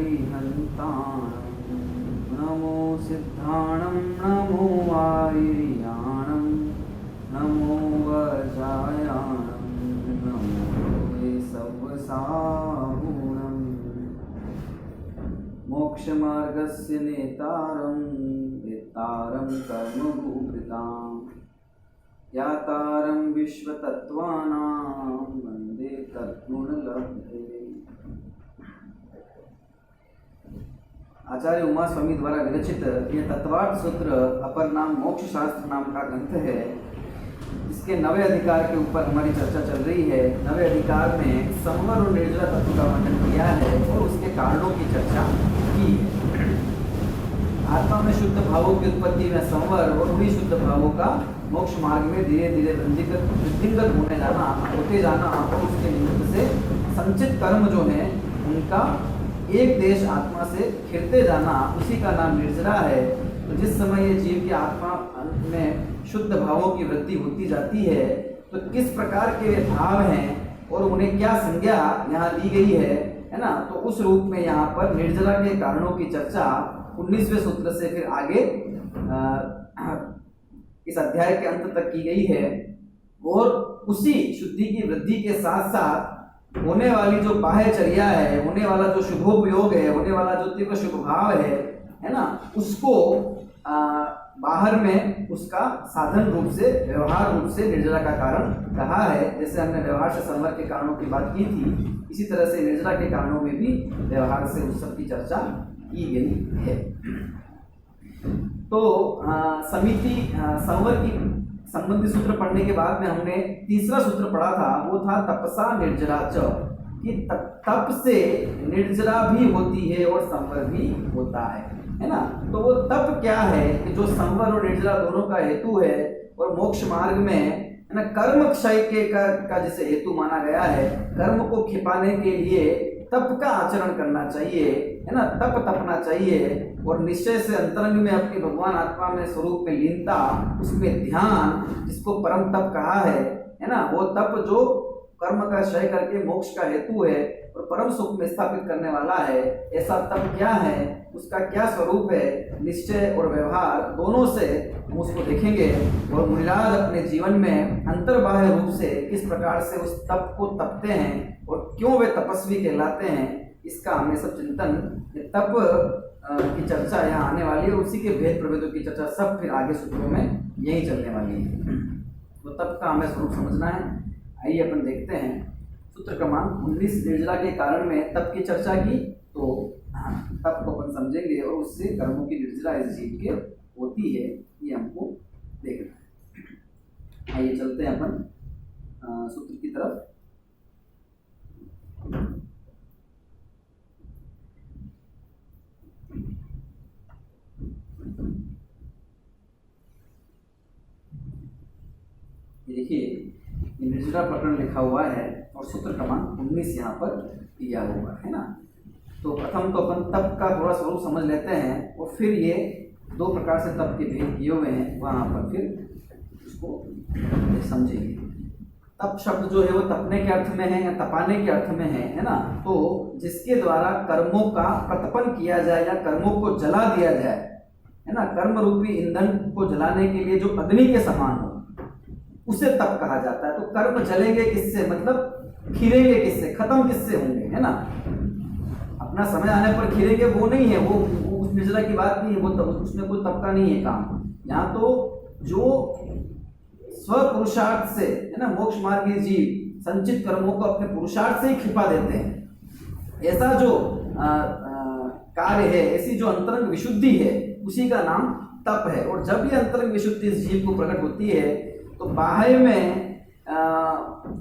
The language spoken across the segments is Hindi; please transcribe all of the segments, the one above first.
अरिहन्ताणं नमो सिद्धाणं नमो वायुर्याणं नमो वज्रायाणं नमो सवसाहुणं मोक्षमार्गस्य नेतारं वेत्तारं कर्मभूभृतां यातारं विश्वतत्त्वानां वन्दे तद्गुणलब्धे। आचार्य उमा स्वामी द्वारा विरचित यह तत्वार्थ सूत्र अपर नाम मोक्ष शास्त्र नाम का ग्रंथ है। इसके 9वें अधिकार के ऊपर हमारी चर्चा चल रही है। 9वें अधिकार में संवर और निर्जला तत्व का वर्णन किया है और उसके कारणों की चर्चा की है। आत्मा में शुद्ध भावों की उत्पत्ति में संवर और उन्हीं शुद्ध भावों का मोक्ष मार्ग में धीरे धीरे वृद्धिगत होते जाना और उसके निमित्त से संचित कर्म जो है उनका एक देश आत्मा से खिरते जाना, उसी का नाम निर्जरा है। तो जिस समय ये जीव की आत्मा में शुद्ध भावों की वृद्धि होती जाती है तो किस प्रकार के वे भाव हैं और उन्हें क्या संज्ञा यहाँ दी गई है ना। तो उस रूप में यहाँ पर निर्जरा के कारणों की चर्चा 19वें सूत्र से फिर आगे इस अध्याय के अंत तक की गई है। और उसी शुद्धि की वृद्धि के साथ साथ होने वाली जो बाह्यचर्या है, होने वाला जो शुभोपयोग है, होने वाला जो तीव्र शुभ भाव है ना, उसको बाहर में उसका साधन रूप से, व्यवहार रूप से निर्जरा का कारण कहा है। जैसे हमने व्यवहार से संवर के कारणों की बात की थी, इसी तरह से निर्जरा के कारणों में भी व्यवहार से उस सब की चर्चा की गई है। तो समिति संवर की संबंधी सूत्र पढ़ने के बाद में हमने तीसरा सूत्र पढ़ा था, वो था तपसा निर्जरा च, कि तप से निर्जरा भी होती है और संवर भी होता है ना। तो वो तप क्या है कि जो संवर और निर्जरा दोनों का हेतु है और मोक्ष मार्ग में है ना कर्म क्षय के का जिसे हेतु माना गया है। कर्म को खिपाने के लिए तप का आचरण करना चाहिए, है ना, तप तपना चाहिए और निश्चय से अंतरंग में अपनी भगवान आत्मा में स्वरूप में लीनता, उसमें ध्यान, जिसको परम तप कहा है ना, वो तप जो कर्म का क्षय करके मोक्ष का हेतु है और परम सुख में स्थापित करने वाला है। ऐसा तप क्या है, उसका क्या स्वरूप है, निश्चय और व्यवहार दोनों से हम उसको देखेंगे और मुनिराज अपने जीवन में अंतर्बाह्य रूप से किस प्रकार से उस तप को तपते हैं और क्यों वे तपस्वी कहलाते हैं, इसका हमें सब चिंतन, तप की चर्चा यहाँ आने वाली है। उसी के भेद प्रभेदों की चर्चा सब फिर आगे सूत्रों में यही चलने वाली है। तो तप का हमें स्वरूप समझना है। आइए अपन देखते हैं सूत्र क्रमांक 19 निर्जला के कारण में तप की चर्चा की, तो तप को अपन समझेंगे और उससे कर्मों की निर्जला इस जीव के होती है, ये हमको देखना है। आइए चलते हैं अपन सूत्र की तरफ। देखिए निर्जला प्रकरण लिखा हुआ है और सूत्र क्रमांक 19 यहाँ पर दिया हुआ है ना। तो प्रथम तो अपन तप का थोड़ा स्वरूप समझ लेते हैं और फिर ये दो प्रकार से तप के भेद किए हुए हैं, वहाँ पर फिर उसको समझेंगे। तप शब्द जो है वो तपने के अर्थ में है या तपाने के अर्थ में है ना। तो जिसके द्वारा कर्मों का प्रतपन किया जाए या कर्मों को जला दिया जाए, है ना, कर्म रूपी ईंधन को जलाने के लिए जो अग्नि के समान हो, उसे तप कहा जाता है। तो कर्म जलेंगे किससे, मतलब खिरेंगे किससे, खत्म किससे होंगे, है ना। अपना समय आने पर खिरेंगे वो नहीं है, वो उस निर्जला की बात नहीं है, वो तप, उसमें कोई तप का नहीं है काम। यहाँ तो जो स्व पुरुषार्थ से, है ना, मोक्ष मार्गी जीव संचित कर्मों को अपने पुरुषार्थ से ही खिपा देते हैं, ऐसा जो कार्य है, ऐसी जो अंतरंग विशुद्धि है, उसी का नाम तप है। और जब ये अंतरंग विशुद्धि इस जीव को प्रकट होती है तो बाह्य में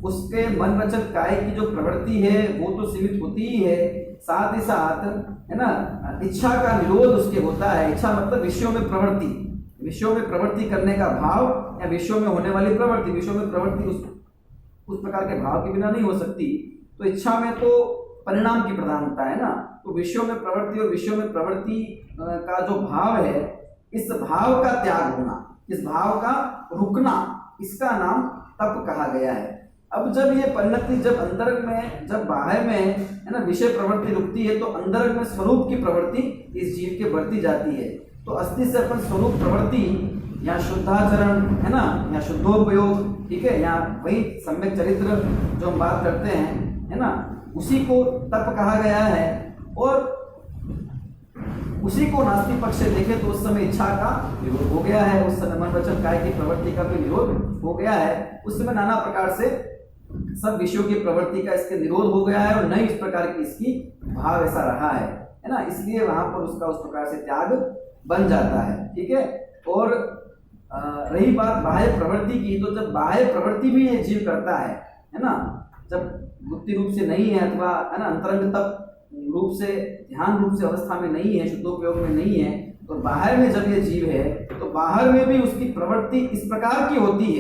उसके मन रचक काय की जो प्रवृत्ति है वो तो सीमित होती ही है, साथ ही साथ, है ना, इच्छा का निरोध उसके होता है। इच्छा मतलब विषयों में प्रवृत्ति, विषयों में प्रवृत्ति करने का भाव या विषयों में होने वाली प्रवृत्ति। विषयों में प्रवृत्ति उस प्रकार के भाव के बिना नहीं हो सकती। तो इच्छा में तो परिणाम की प्रधानता है ना। तो विषयों में प्रवृत्ति और विषयों में प्रवृत्ति का जो भाव है, इस भाव का त्याग होना, इस भाव का रुकना, इसका नाम तप कहा गया है। अब जब ये परिणति, जब अंतरंग में, जब बाह्य में है ना विषय प्रवृत्ति रुकती है, तो अंतरंग में स्वरूप की प्रवृत्ति इस जीव के बढ़ती जाती है। तो अस्थि से अपन स्वरूप प्रवृत्ति या शुद्धाचरण है ना, या शुद्धोपयोग, ठीक है, या वही सम्यक चरित्र जो हम बात करते हैं है ना, उसी को तप कहा गया है। और उसी को नास्तिक पक्ष से देखें तो उस समय इच्छा का निरोध हो गया है, उस समय मन वचन काय की प्रवृत्ति का भी निरोध हो गया है। उस समय नाना प्रकार से सब विषयों की प्रवृत्ति का इसके निरोध हो गया है और नहीं इस प्रकार की इसकी भाव ऐसा रहा है ना, इसलिए वहां पर उसका उस प्रकार से त्याग बन जाता है, ठीक है। और रही बात बाह्य प्रवृत्ति की, तो जब बाह्य प्रवृत्ति भी ये जीव करता है ना, जब बुद्धि रूप से नहीं है अथवा है ना अंतरंग तप रूप से, ध्यान रूप से अवस्था में नहीं है, शुद्धोपयोग में नहीं है, तो बाहर में जब ये जीव है तो बाहर में भी उसकी प्रवृत्ति इस प्रकार की होती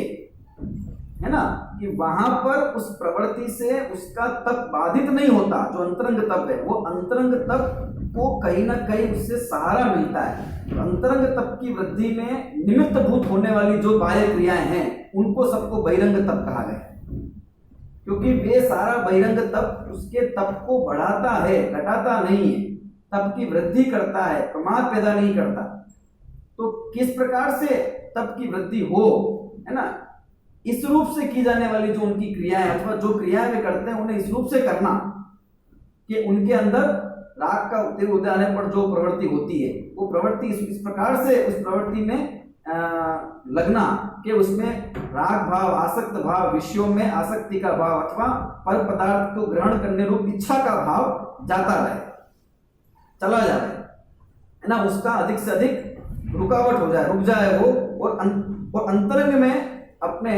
है ना, कि वहां पर उस प्रवृत्ति से उसका तप बाधित नहीं होता। जो अंतरंग तप है वो अंतरंग तप को कहीं ना कहीं उससे सहारा मिलता है। तो अंतरंग तप की वृद्धि में निमित्त भूत होने वाली जो बाह्य क्रियाएं हैं उनको सबको बहिरंग तप कहा गया, क्योंकि वे सारा बहिरंग तप उसके तप को बढ़ाता है, घटाता नहीं है, तप की वृद्धि करता है, प्रमाद पैदा नहीं करता। तो किस प्रकार से तप की वृद्धि हो, है ना, इस रूप से की जाने वाली जो उनकी क्रियाएं अथवा जो क्रियाएं वे करते हैं उन्हें इस रूप से करना कि उनके अंदर राग का उदय आने पर जो प्रवृत्ति होती है वो प्रवृत्ति इस प्रकार से उस प्रवृत्ति में लगना कि उसमें राग भाव, आसक्त भाव, विषयों में आसक्ति का भाव अथवा पर पदार्थ को ग्रहण करने रूप इच्छा का भाव जाता रहे, चला जाए, है ना, उसका अधिक से अधिक रुकावट हो जाए, रुक जाए वो, और अंतरंग में अपने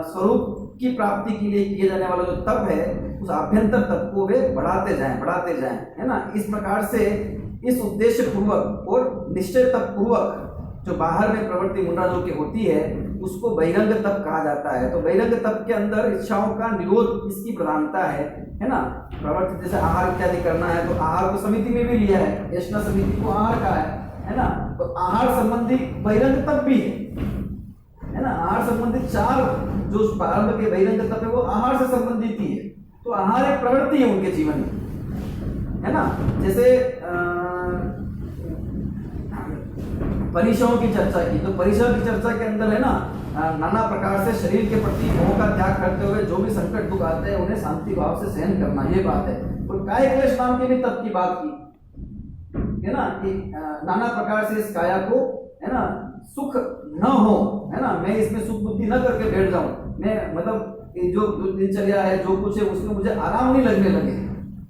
स्वरूप की प्राप्ति के लिए किए जाने वाला जो तप है उस आभ्यंतर तप को वे बढ़ाते जाएं, है ना। इस प्रकार से इस उद्देश्य पूर्वक और निश्चय तप पूर्वक जो बाहर में प्रवृत्ति मुंडराजों की होती है उसको बहिरंग तप कहा जाता है। तो बहिरंग तप के अंदर इच्छाओं का निरोध इसकी प्रधानता है ना। प्रवृत्ति जैसे आहार इत्यादि करना है तो आहार को समिति में भी लिया है, यशना समिति को आहार का है ना। तो आहार संबंधी बहिरंग तप भी है ना। आहार संबंधित 4 जो प्रारंभ के बहिरंग तप है वो आहार से संबंधित ही है। तो आहार एक प्रवृत्ति है उनके जीवन में, है ना। जैसे परिसरों की चर्चा की, तो परिसर की चर्चा के अंदर है ना नाना प्रकार से शरीर के प्रति मोह का त्याग करते हुए जो भी संकट दुख आते हैं उन्हें शांति भाव से सहन करना, ये बात है। और काय क्लेश नाम के भी तप की बात की है ना, कि नाना प्रकार से इस काया को है ना सुख न हो, है ना, मैं इसमें सुख बुद्धि न करके बैठ जाऊं, मैं मतलब जो दिनचर्या है जो कुछ है उसमें मुझे आराम नहीं लगने लगे,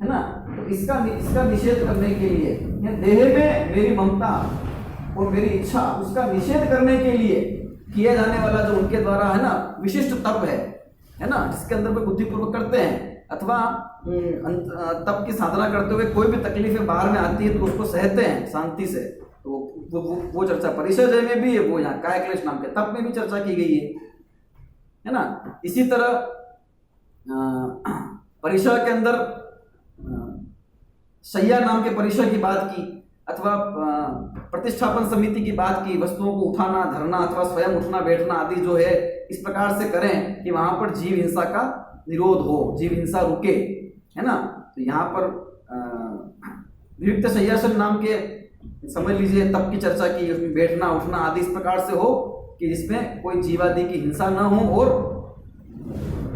है ना। तो इसका निषेध करने के लिए देह में मेरी ममता और मेरी इच्छा उसका निषेध करने के लिए किया जाने वाला जो उनके द्वारा है ना विशिष्ट तप है ना, जिसके अंदर वे बुद्धिपूर्वक करते हैं अथवा तप की साधना करते हुए कोई भी तकलीफें बाहर में आती है तो उसको सहते हैं शांति से। तो वो चर्चा परिचय में भी है, वो यहाँ काय क्लेश नाम के तप में भी चर्चा की गई है ना। इसी तरह परिचय के अंदर शैया नाम के परिचय की बात की अथवा प्रतिष्ठापन समिति की बात की, वस्तुओं को उठाना धरना अथवा स्वयं उठना बैठना आदि जो है इस प्रकार से करें कि वहां पर जीव हिंसा का निरोध हो, जीव हिंसा रुके, है ना। तो यहाँ पर वियुक्त शय्यासन नाम के समझ लीजिए तप की चर्चा की, उसमें बैठना उठना आदि इस प्रकार से हो कि जिसमें कोई जीवादि की हिंसा न हो और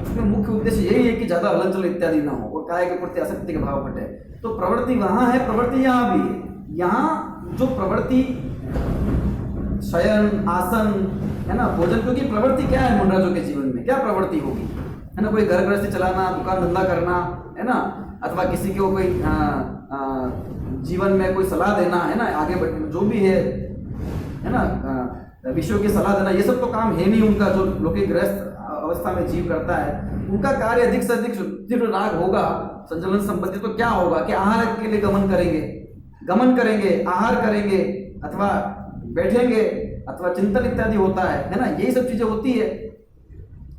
उसमें मुख्य उद्देश्य यही है कि ज्यादा हलचल इत्यादि न हो और काय के प्रति आसक्ति के भाव घटे। तो प्रवृत्ति वहां है, प्रवृत्ति यहाँ भी है। यहाँ जो प्रवृत्ति शयन आसन है ना भोजन, क्योंकि प्रवृत्ति क्या है मुंडराजों के जीवन में, क्या प्रवृत्ति होगी, है ना, कोई घर गृहस्थी चलाना, दुकान धंधा करना, है ना, अथवा किसी को कोई जीवन में कोई सलाह देना, है ना, आगे जो भी है ना, विषयों की सलाह देना, ये सब तो काम है नहीं उनका। जो लौकिक गृहस्थ अवस्था में जीव करता है उनका कार्य अधिक से अधिक तीव्र राग होगा संचलन संबंधी। तो क्या होगा कि आहार के लिए गमन करेंगे, आहार करेंगे अथवा बैठेंगे अथवा चिंतन इत्यादि होता है ना, यही सब चीजें होती है,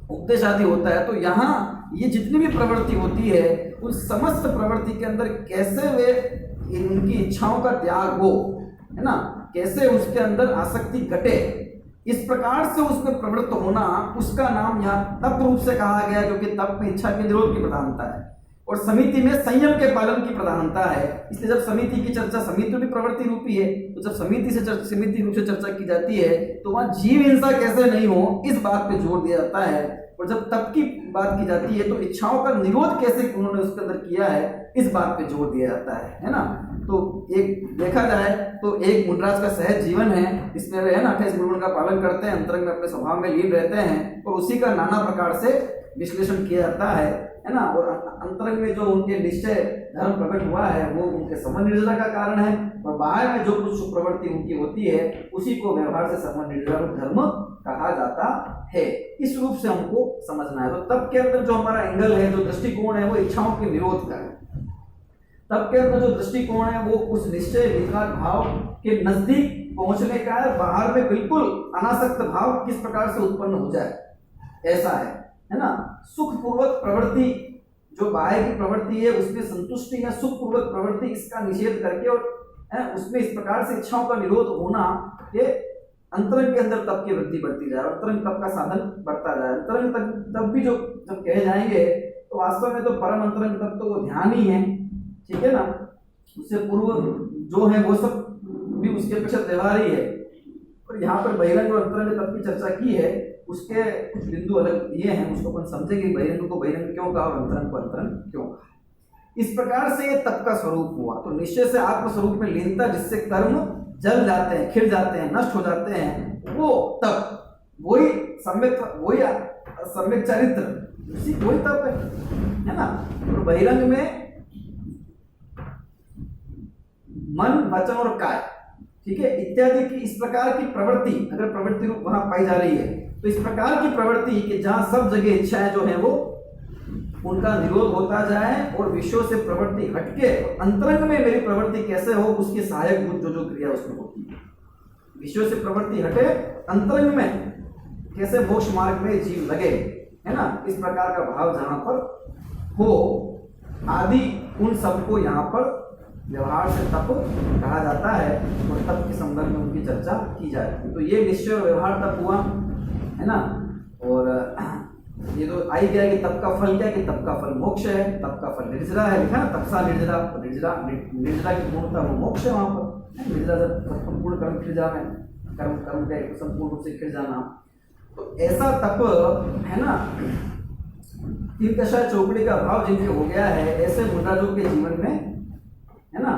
उपदेश आदि होता है। तो यहाँ ये जितनी भी प्रवृत्ति होती है उस समस्त प्रवृत्ति के अंदर कैसे वे उनकी इच्छाओं का त्याग हो, है ना, कैसे उसके अंदर आसक्ति घटे, इस प्रकार से उसमें प्रवृत्त होना, उसका नाम यहाँ तप रूप से कहा गया, क्योंकि तप में इच्छा के निरोध की प्रधानता है और समिति में संयम के पालन की प्रधानता है। इसलिए जब समिति की चर्चा, समिति भी प्रवृत्ति रूपी है, तो जब समिति रूप से चर्चा की जाती है तो वहां जीव हिंसा कैसे नहीं हो, इस बात पे जोर दिया जाता है। और जब तप की बात की जाती है तो इच्छाओं का निरोध कैसे उन्होंने उसके अंदर किया है, इस बात पे जोर दिया जाता है ना। तो एक देखा जाए तो एक मुंडराज का सहज जीवन है, इसमें वे है ना 28 गुणों का पालन करते हैं, अंतरंग में अपने स्वभाव में लीन रहते हैं और उसी का नाना प्रकार से विश्लेषण किया जाता है ना। और अंतरंग में जो उनके निश्चय धर्म प्रकट हुआ है वो उनके समन निर्जरा का कारण है, और बाहर में जो कुछ प्रवृत्ति उनकी होती है उसी को व्यवहार से समन निर्जरा धर्म कहा जाता है। इस रूप से हमको समझना है। तो तब के अंदर जो हमारा एंगल है, जो दृष्टिकोण है, वो इच्छाओं के निरोध का है। तब के अंदर जो दृष्टिकोण है वो उस निश्चय विराग भाव के नजदीक पहुंचने का है, बाहर में बिल्कुल अनासक्त भाव किस प्रकार से उत्पन्न हो जाए, ऐसा है ना। सुख पूर्वक प्रवृत्ति, जो बाह्य की प्रवृत्ति है उसमें संतुष्टि है, सुख पूर्वक प्रवृत्ति इसका निषेध करके और उसमें इस प्रकार से इच्छाओं का निरोध होना कि अंतरंग के अंदर तप की वृद्धि बढ़ती जाए, अंतरंग तप का साधन बढ़ता जाए। अंतरंग तप भी जो जब कहे जाएंगे तो वास्तव में तो परम अंतरंग तप तो वो ध्यान ही है, ठीक है ना। उससे पूर्व जो है वो सब भी उसके अपेक्षा व्यवहार ही है। और यहाँ पर बहिरंग और अंतरंग तप की चर्चा की है, उसके कुछ बिंदु अलग ये हैं, उसको अपन समझेंगे बहिरंग को बहिरंग क्यों कहा और अंतरंग को अंतरंग क्यों कहा। इस प्रकार से ये तप का स्वरूप हुआ। तो निश्चय से आत्म स्वरूप में लीनता, जिससे कर्म जल जाते हैं, खिल जाते हैं, नष्ट हो जाते हैं, वो तप, वही सम्यक चरित्र, उसी वही तप है ना। और बहिरंग में मन, वचन और काय, ठीक है, इत्यादि की इस प्रकार की प्रवृत्ति, अगर प्रवृत्ति रूप वहां पाई जा रही है तो इस प्रकार की प्रवृत्ति कि जहां सब जगह इच्छाएं जो है वो उनका निरोध होता जाए और विषयों से प्रवृत्ति हटके अंतरंग में मेरी प्रवृत्ति कैसे हो, उसकी सहायक भूत जो जो क्रिया उसमें होती है। विषयों से प्रवृत्ति हटे, अंतरंग में कैसे मोक्ष मार्ग में जीव लगे, है ना, इस प्रकार का भाव जहां पर हो आदि, उन सबको यहाँ पर व्यवहार से तप कहा जाता है और तप के संदर्भ में उनकी चर्चा की जाती है। तो ये निश्चय और व्यवहार तप हुआ, है ना। और ये तो आई गया कि तप का फल क्या है, कि तप का फल मोक्ष है, तप का फल निर्जरा है, लिखा ना तपसा निर्जरा, निर्जरा की पूर्णता वो मोक्ष है। वहां पर निर्जरा जब संपूर्ण कर्म खिल जाना है, कर्म का एक संपूर्ण रूप से खिल जाना, तो ऐसा तप है ना, तीन कषाय चौकड़ी का भाव जिनके हो गया है, ऐसे मुंडराजों के जीवन में, है ना,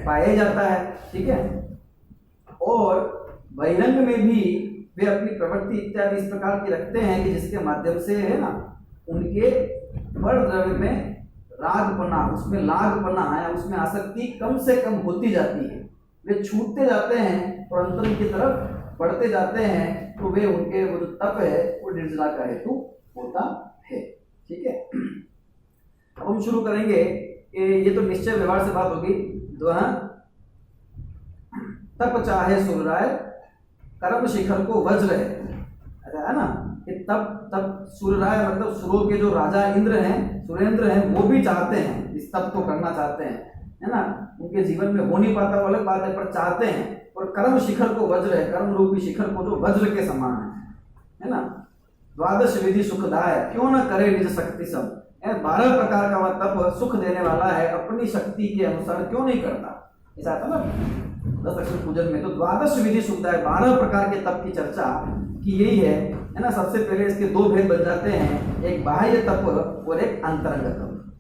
पाया जाता है, ठीक है। और बहिरंग में भी वे अपनी प्रवृत्ति इत्यादि इस प्रकार की रखते हैं कि जिसके माध्यम से, है ना, उनके पर द्रव्य में रागपना, उसमें लागपना है, उसमें आसक्ति कम से कम होती जाती है, वे छूटते जाते हैं और अंतरंग की तरफ बढ़ते जाते हैं। तो वे उनके वो जो तप है वो निर्जरा का हेतु होता है, ठीक है। अब हम शुरू करेंगे, ये तो निश्चय व्यवहार से बात होगी। तप चाहे सुरराय कर्म शिखर को वज्र है, ऐसा है ना, कि तप सुरराय मतलब सुरों के जो राजा इंद्र हैं, सुरेंद्र हैं, वो भी चाहते हैं, इस तप को करना चाहते हैं, है ना। उनके जीवन में हो नहीं पाता वो अलग बात है, पर चाहते हैं। और कर्म शिखर को वज्र है, कर्म रूपी शिखर को जो वज्र के समान है ना। द्वादश विधि सुखदाय, क्यों ना करे निज शक्ति सब, 12 प्रकार का वह तप सुख देने वाला है, अपनी शक्ति के अनुसार क्यों नहीं करता, ऐसा था ना 10 अक्षर पूजन में। तो द्वादश विधि सुखदाय, 12 प्रकार के तप की चर्चा की यही है ना। सबसे पहले इसके दो भेद बन जाते हैं, एक बाह्य तप और एक अंतरंग तप,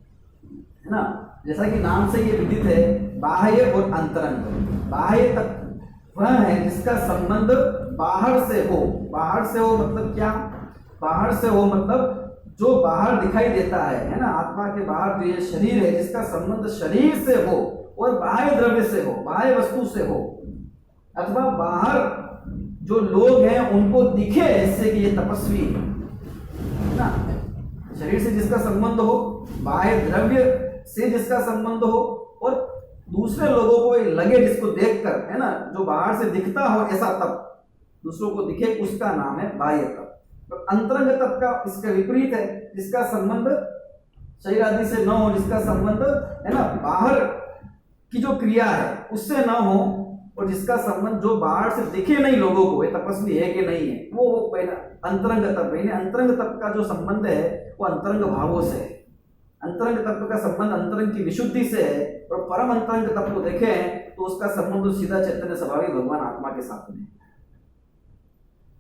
है ना। जैसा कि नाम से ये विदित है, बाह्य और अंतरंग। बाह्य तप वह है जिसका संबंध बाहर से हो। बाहर से हो मतलब क्या, बाहर से हो मतलब जो बाहर दिखाई देता है ना, आत्मा के बाहर जो ये शरीर है, जिसका संबंध शरीर से हो और बाह्य द्रव्य से हो, बाह्य वस्तु से हो, अथवा बाहर जो लोग हैं उनको दिखे ऐसे कि ये तपस्वी है ना। शरीर से जिसका संबंध हो, बाह्य द्रव्य से जिसका संबंध हो, और दूसरे लोगों को लगे जिसको देखकर, है ना, जो बाहर से दिखता हो ऐसा तप दूसरों को दिखे, उसका नाम है बाह्य तप। तो अंतरंग तप का इसका विपरीत है, जिसका संबंध शरीर आदि से न हो, जिसका संबंध, है ना, बाहर की जो क्रिया है उससे न हो, और जिसका संबंध जो बाहर से दिखे नहीं लोगों को, ये तपस्वी है कि नहीं है, वो पहला अंतरंग तप है। अंतरंग तप का जो संबंध है वो अंतरंग भावों से है। अंतरंग तत्व का संबंध अंतरंग की विशुद्धि से है, और परम अंतरंग तत्व को देखें तो उसका संबंध सीधा चैतन्य स्वभावी भगवान आत्मा के साथ में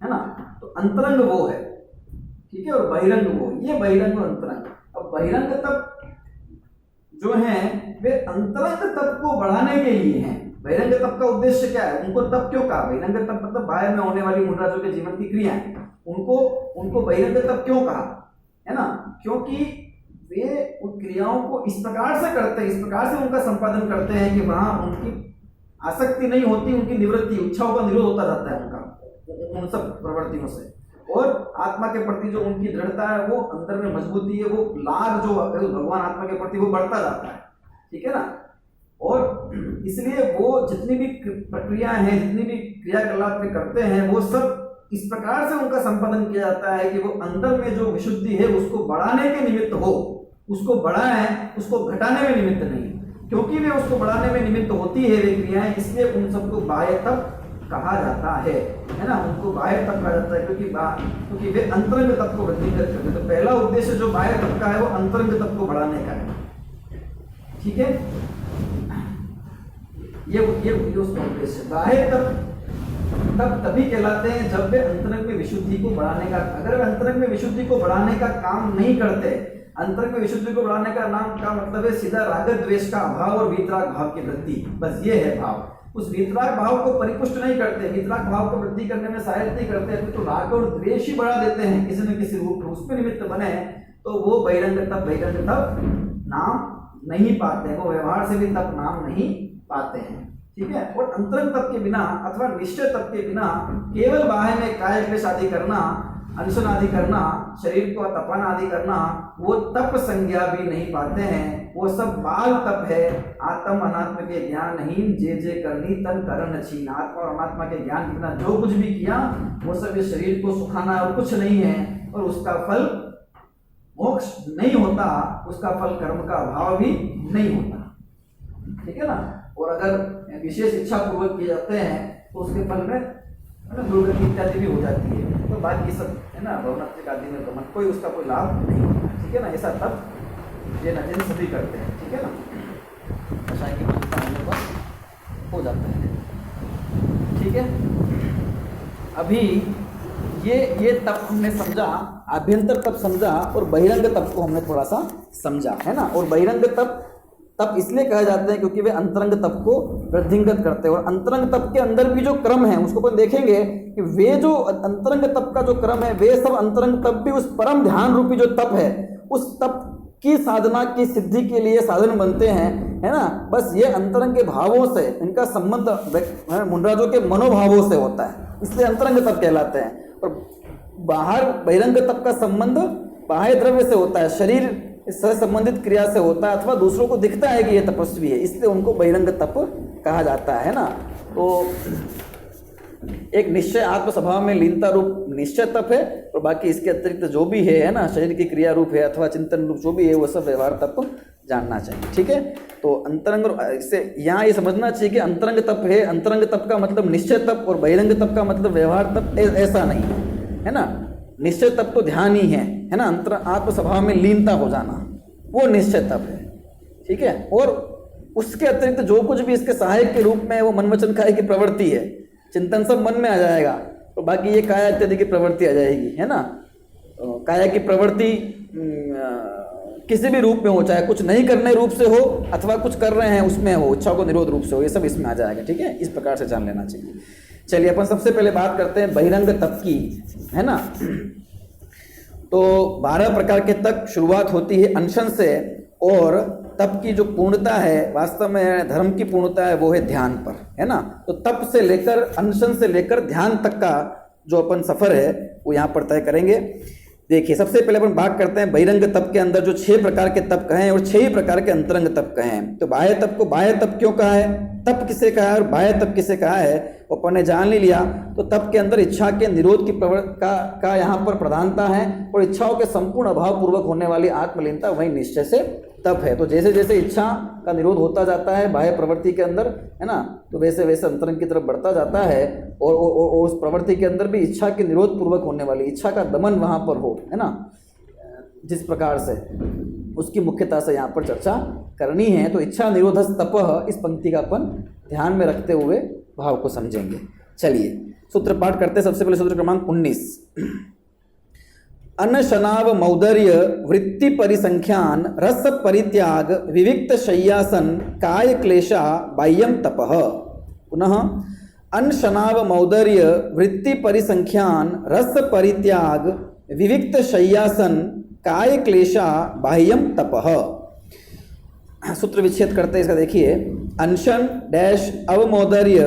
है ना। तो अंतरंग वो है, ठीक है, और बहिरंग वो, ये बहिरंग और अंतरंग। अब बहिरंग तप जो है वे अंतरंग तप को बढ़ाने के लिए हैं। बहिरंग तप का उद्देश्य क्या है, उनको तप क्यों कहा? बहिरंग तप मतलब बाहर में होने वाली मुंडराजों के जीवन की क्रियाएं, उनको बहिरंग तप क्यों कहा है ना? क्योंकि वे उन क्रियाओं को इस प्रकार से करते हैं, इस प्रकार से उनका संपादन करते हैं कि वहां उनकी आसक्ति नहीं होती, उनकी निवृत्ति, इच्छाओं का निरोध होता रहता है उनका उन सब प्रवृत्तियों से, और आत्मा के प्रति जो उनकी दृढ़ता है, वो अंदर में मजबूती है, वो लाभ जो भगवान आत्मा के प्रति वो बढ़ता जाता है, ठीक है ना। और इसलिए वो जितनी भी प्रक्रिया है, जितनी भी क्रियाकलाप वे करते हैं, वो सब इस प्रकार से उनका संपादन किया जाता है कि वो अंदर में जो विशुद्धि है उसको बढ़ाने के निमित्त हो, उसको बढ़ाएं, उसको घटाने में निमित्त नहीं। क्योंकि वे उसको बढ़ाने में निमित्त होती है वे क्रियाएं, इसलिए उन सबको बाह्य तप कहा जाता है ना। उनको बाह्य तप कहा जाता है क्योंकि वे अंतरंग तप को वृद्धि करते हैं। तो पहला उद्देश्य जो बाह्य तप का है वो अंतरंग तप को बढ़ाने का है, ठीक है। ये उसका उद्देश्य। बाह्य तप तभी कहलाते हैं जब वे अंतरंग में विशुद्धि को बढ़ाने का, अगर वे अंतरंग में विशुद्धि को बढ़ाने का काम नहीं करते, अंतरंग में विशुद्धि को बढ़ाने का नाम का मतलब है सीधा राग द्वेष का अभाव और वीतराग भाव की वृद्धि, बस ये है भाव। उस वीतराग भाव को परिपुष्ट नहीं करते, वीतराग भाव को वृद्धि करने में सहायता नहीं करते, तो राग और द्वेष ही बढ़ा देते हैं किसी न किसी रूप में, उसमें निमित्त बने, तो वो बहिरंग तप नाम नहीं पाते, वो व्यवहार से भी तप नाम नहीं पाते हैं, ठीक है। और अंतरंग तप के बिना अथवा निश्चय तप के बिना केवल बाह्य में काय क्लेश आदि करना, अनशन आदि करना, शरीर को तपाना आदि करना, वो तप संज्ञा भी नहीं पाते हैं। वो सब बाल तप है। आत्म अनात्म के ज्ञान नहीं, जे करनी तन करण छीन। आत्मा और अनात्मा के ज्ञान के बिना जो कुछ भी किया वो सब इस शरीर को सुखाना और कुछ नहीं है, और उसका फल मोक्ष नहीं होता, उसका फल कर्म का अभाव भी नहीं होता, ठीक है ना। और अगर विशेष इच्छा पूर्वक किए जाते हैं तो उसके फल में दुर्गति इत्यादि भी हो जाती है, तो बाकी सब है ना भवनात्मक आदि में गमन, कोई उसका कोई लाभ नहीं होता, ठीक है ना। ऐसा तब ये नजर सभी करते हैं, ठीक है ना। कषाय की मान्यता होने पर हो जाता है, ठीक है। अभी ये तप हमने समझा, आभ्यंतर तप समझा, और बहिरंग तप को हमने थोड़ा सा समझा, है ना। और बहिरंग तप इसलिए कहे जाते हैं क्योंकि वे अंतरंग तप को वृद्धिंगत करते हैं। और अंतरंग तप के अंदर भी जो क्रम है उसको अपन देखेंगे कि वे जो अंतरंग तप का जो क्रम है, वे सब अंतरंग तप भी उस परम ध्यान रूपी जो तप है, उस तप की साधना की सिद्धि के लिए साधन बनते हैं, है ना। बस ये अंतरंग के भावों से इनका संबंध मुंडराजों के मनोभावों से होता है, इसलिए अंतरंग तप कहलाते हैं। और बाहर बहिरंग तप का संबंध बाह्य द्रव्य से होता है, शरीर इससे संबंधित क्रिया से होता है, अथवा दूसरों को दिखता है कि ये तपस्वी है, इसलिए उनको बहिरंग तप कहा जाता है ना। तो एक निश्चय आत्म स्वभाव में लीनता रूप निश्चय तप है, और बाकी इसके अतिरिक्त जो भी है ना, शरीर की क्रिया रूप है अथवा चिंतन रूप जो भी है, वो सब व्यवहार तप जानना चाहिए, ठीक है। तो अंतरंग इससे यहाँ ये समझना चाहिए कि अंतरंग तप है, अंतरंग तप का मतलब निश्चय तप, और बहिरंग तप का मतलब व्यवहार तप, ऐसा नहीं है ना। निश्चय तप तो ध्यान ही है ना, अंतर आत्म स्वभाव में लीनता हो जाना, वो निश्चय तप है, ठीक है। और उसके अतिरिक्त जो कुछ भी इसके सहायक के रूप में वो मन वचन काया की प्रवृत्ति है, चिंतन सब मन में आ जाएगा, तो बाकी ये काया इत्यादि की प्रवृत्ति आ जाएगी, है ना। काया की प्रवृत्ति किसी भी रूप में हो, चाहे कुछ नहीं करने रूप से हो अथवा कुछ कर रहे हैं उसमें हो, इच्छाओं को निरोध रूप से हो, ये सब इसमें आ जाएगा, ठीक है। इस प्रकार से जान लेना चाहिए। चलिए अपन सबसे पहले बात करते हैं बहिरंग तप की, है ना। तो 12 प्रकार के तप शुरुआत होती है अनशन से, और तप की जो पूर्णता है, वास्तव में धर्म की पूर्णता है, वो है ध्यान पर, है ना। तो तप से लेकर, अनशन से लेकर ध्यान तक का जो अपन सफर है वो यहाँ पर तय करेंगे। देखिए, सबसे पहले अपन बात करते हैं बहिरंग तप के अंदर जो 6 प्रकार के तप कहे हैं और 6 ही प्रकार के अंतरंग तप कहे हैं। तो बाह्य तप को बाह्य तप क्यों कहा है, तप किसे कहा है और बाह्य तप किसे कहा है, वो अपन ने जान लिया। तो तप के अंदर इच्छा के निरोध की का यहाँ पर प्रधानता है, और इच्छाओं के संपूर्ण अभाव पूर्वक होने वाली आत्मलीनता वही निश्चय से तप है। तो जैसे जैसे इच्छा का निरोध होता जाता है बाह्य प्रवृत्ति के अंदर, है ना, तो वैसे वैसे अंतरंग की तरफ बढ़ता जाता है। और उस प्रवृत्ति के अंदर भी इच्छा के निरोध पूर्वक होने वाली, इच्छा का दमन वहाँ पर हो, है ना, जिस प्रकार से उसकी मुख्यता से यहाँ पर चर्चा करनी है। तो इच्छा निरोधस तपः, इस पंक्ति का अपन ध्यान में रखते हुए भाव को समझेंगे। चलिए सूत्र पाठ करते। सबसे पहले सूत्र क्रमांक 19। अनशनाव मौदर्य वृत्ति परिसंख्यान रस परित्याग विविक्त शय्यासन काय क्लेशा बाह्यम तपः। पुनः अनशनाव मौदर्य वृत्ति परिसंख्यान रस परित्याग विविक्त शय्यासन काय क्लेशा बाह्यम तपः। सूत्र विच्छेद करते इसका देखिए। अनशन डैश अवमौदर्य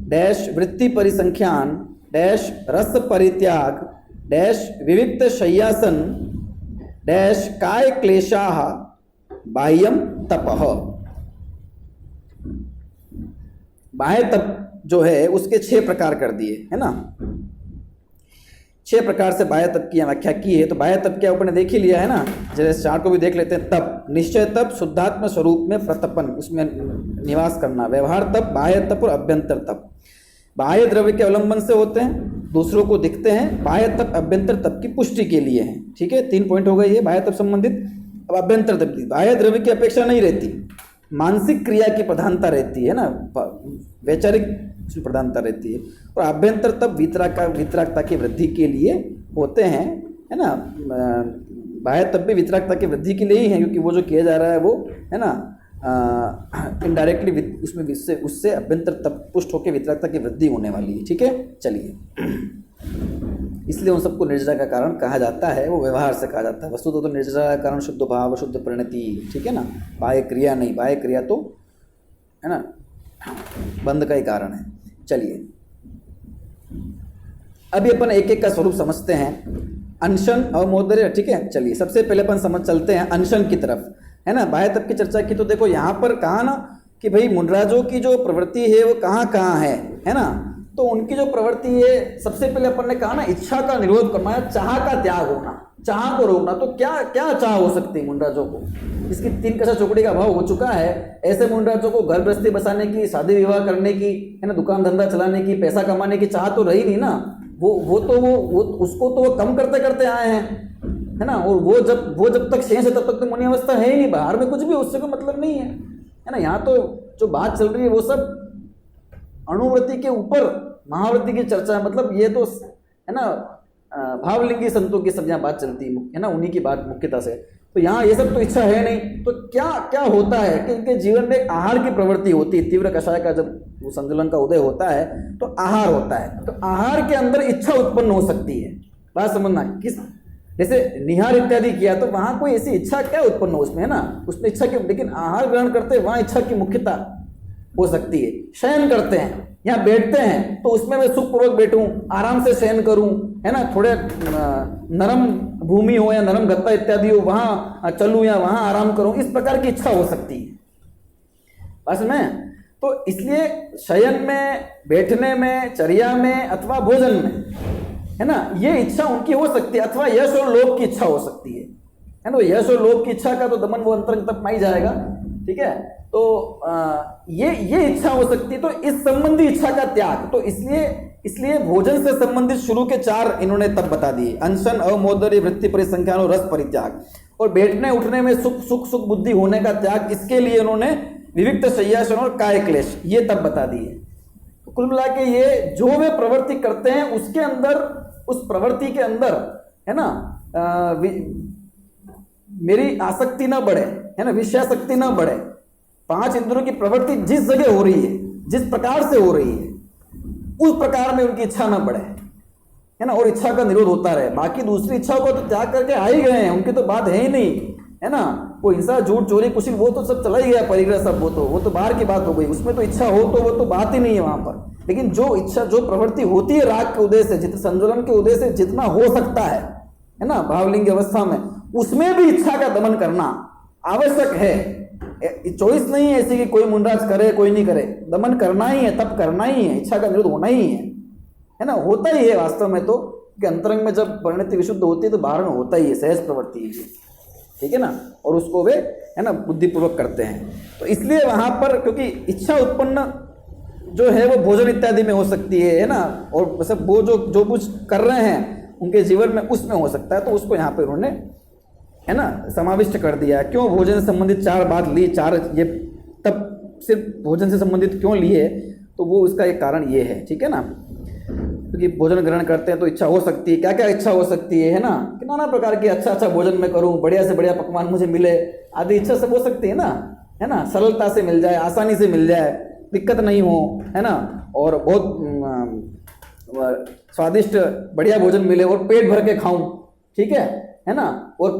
डैश वृत्ति परिसंख्यान डैश रस परित्याग डैश विविक्त शय्यासन डैश काय क्लेशाः बाह्यम तपः। बाह्य तप जो है उसके 6 प्रकार कर दिए, है ना। 6 प्रकार से बाह्य तप की व्याख्या की है। तो बाह्य तप क्या ऊपर ने देख ही लिया है ना, जैसे चार को भी देख लेते हैं। तप निश्चय तप, शुद्धात्म स्वरूप में प्रतपन, उसमें निवास करना, व्यवहार तप, बाह्य तप और अभ्यंतर तप। बाह्य द्रव्य के अवलंबन से होते हैं, दूसरों को दिखते हैं। बाह्य तप अभ्यंतर तप की पुष्टि के लिए है। ठीक है, 3 पॉइंट हो गए ये बाह्य तप संबंधित। अब अभ्यंतर तप की बाह्य द्रव्य की अपेक्षा नहीं रहती, मानसिक क्रिया की प्रधानता रहती है ना, वैचारिक प्रधानता रहती है। और अभ्यंतर तप वितरागता की वृद्धि के लिए होते हैं, है ना। बाह्य तप भी वितरागता की वृद्धि के लिए ही है, क्योंकि वो जो किया जा रहा है वो, है ना, इनडायरेक्टली उसमें उससे अभ्यंतर तप पुष्ट होकर वितरागता की वृद्धि होने वाली है। ठीक है, चलिए। इसलिए उन सबको निर्जरा का कारण कहा जाता है, वो व्यवहार से कहा जाता है। वस्तु तो निर्जरा का कारण शुद्ध भाव, शुद्ध परिणति, ठीक है ना, बाह्य क्रिया नहीं। बाह्य क्रिया तो, है ना, बंध का ही कारण है। चलिए अभी अपन एक एक का स्वरूप समझते हैं। अनशन अवमौदर्य, ठीक है। चलिए सबसे पहले अपन समझ चलते हैं अनशन की तरफ, है ना। बाह्य तप की चर्चा की तो देखो यहाँ पर कहा ना कि भाई मुंडराजों की जो प्रवृत्ति है वो कहाँ कहाँ है ना। तो उनकी जो प्रवृत्ति है, सबसे पहले अपन ने कहा ना इच्छा का निरोध करना, चाह का त्याग होना, चाह को रोकना। तो क्या क्या चाह हो सकती है मुंडराजों को? इसकी 3 कसा चौकड़ी का भाव हो चुका है। ऐसे मुंडराजों को घर गृहस्थी बसाने की, शादी विवाह करने की, है ना, दुकान धंधा चलाने की, पैसा कमाने की चाह तो रही नहीं ना। वो उसको तो वो कम करते करते आए हैं, है ना। और वो जब तक शेष है तब तक तो मुनि अवस्था है ही नहीं, बाहर में कुछ भी उससे कोई मतलब नहीं है, है ना। यहाँ तो जो बात चल रही है वो सब अणुवृत्ति के ऊपर महावृत्ति की चर्चा है। मतलब ये तो, है ना, भावलिंगी संतों की सब यहाँ बात चलती है ना, उन्हीं की बात मुख्यता से। तो यहाँ ये सब तो इच्छा है नहीं। तो क्या क्या होता है कि इनके जीवन में आहार की प्रवृत्ति होती है। तीव्र कषाय का जब वो संतुलन का उदय होता है तो आहार होता है। तो आहार के अंदर इच्छा उत्पन्न हो सकती है। बात समझना, किस जैसे निहार इत्यादि किया तो वहां कोई ऐसी इच्छा क्या उत्पन्न हो उसमें, है ना, उसमें इच्छा की, लेकिन आहार ग्रहण करते वहां इच्छा की मुख्यता हो सकती है। शयन करते हैं, यहाँ बैठते हैं तो उसमें मैं सुखपूर्वक बैठूं, आराम से शयन करूं, है ना, थोड़े नरम भूमि हो या नरम गत्ता इत्यादि हो, वहां चलूं या वहां आराम करूं, इस प्रकार की इच्छा हो सकती है। बस में तो इसलिए शयन में, बैठने में, चर्या में अथवा भोजन में, है ना, ये इच्छा उनकी हो सकती है। अथवा यश और लोभ की इच्छा हो सकती है ना। यश और लोभ की इच्छा का तो दमन वो अंतरंग तप में ही जाएगा। ठीक है, तो ये इच्छा हो सकती है। तो इस संबंधी इच्छा का त्याग, तो इसलिए भोजन से संबंधित शुरू के 4 इन्होंने तप बता दिए। अनशन, अवमौदर्य, वृत्ति परिसंख्यान और रस परित्याग। और बैठने उठने में सुख बुद्धि होने का त्याग, इसके लिए इन्होंने विविक्त शय्यासन और काय क्लेश, ये तप बता दिए। तो कुल मिला के ये जो वे प्रवृत्ति करते हैं उसके अंदर, उस प्रवृत्ति के अंदर, है ना, मेरी आसक्ति ना बढ़े, है ना, विषयासक्ति ना बढ़े। 5 इंद्रियों की प्रवृत्ति जिस जगह हो रही है, जिस प्रकार से हो रही है, उस प्रकार में उनकी इच्छा ना बढ़े, है ना, और इच्छा का निरोध होता रहे। बाकी दूसरी इच्छाओं को तो त्याग करके आ ही गए हैं, उनकी तो बात है ही नहीं, है ना। वो हिंसा, झूठ, चोरी, कुशिल, वो तो सब चला ही गया, परिग्रह सब, वो तो बाहर की बात हो गई। उसमें तो इच्छा हो तो वो तो बात ही नहीं है वहां पर। लेकिन जो इच्छा, जो प्रवृत्ति होती है राग के उदय से, चित्त संतुलन के उदय से जितना हो सकता है ना, भावलिंग अवस्था में, उसमें भी इच्छा का दमन करना आवश्यक है। चॉइस नहीं है ऐसी कि कोई मुंडराज करे कोई नहीं करे, दमन करना ही है, तप करना ही है, इच्छा का निरोध होना ही है ना। होता ही है वास्तव में तो, कि अंतरंग में जब परिणति विशुद्ध होती है तो बाहर में होता ही है, सहज प्रवृत्ति है, ठीक है ना। और उसको वे है ना, बुद्धिपूर्वक करते हैं। तो इसलिए वहाँ पर क्योंकि इच्छा उत्पन्न जो है वो भोजन इत्यादि में हो सकती है ना, और मतलब वो जो कुछ कर रहे हैं उनके जीवन में उसमें हो सकता है, तो उसको यहाँ पे उन्होंने है ना समाविष्ट कर दिया। क्यों भोजन से संबंधित 4 बात ली, 4 ये तब सिर्फ भोजन से संबंधित क्यों लिए, तो वो उसका एक कारण ये है, ठीक है ना, क्योंकि भोजन ग्रहण करते हैं तो इच्छा हो सकती है। क्या क्या इच्छा हो सकती है ना, कि नाना प्रकार की अच्छा भोजन मैं करूं, बढ़िया से बढ़िया पकवान मुझे मिले, आदि इच्छा सब हो सकती है ना, है ना, सरलता से मिल जाए, आसानी से मिल जाए, दिक्कत नहीं हो, है ना, और बहुत स्वादिष्ट बढ़िया भोजन मिले और पेट भर के खाऊं, ठीक है ना, और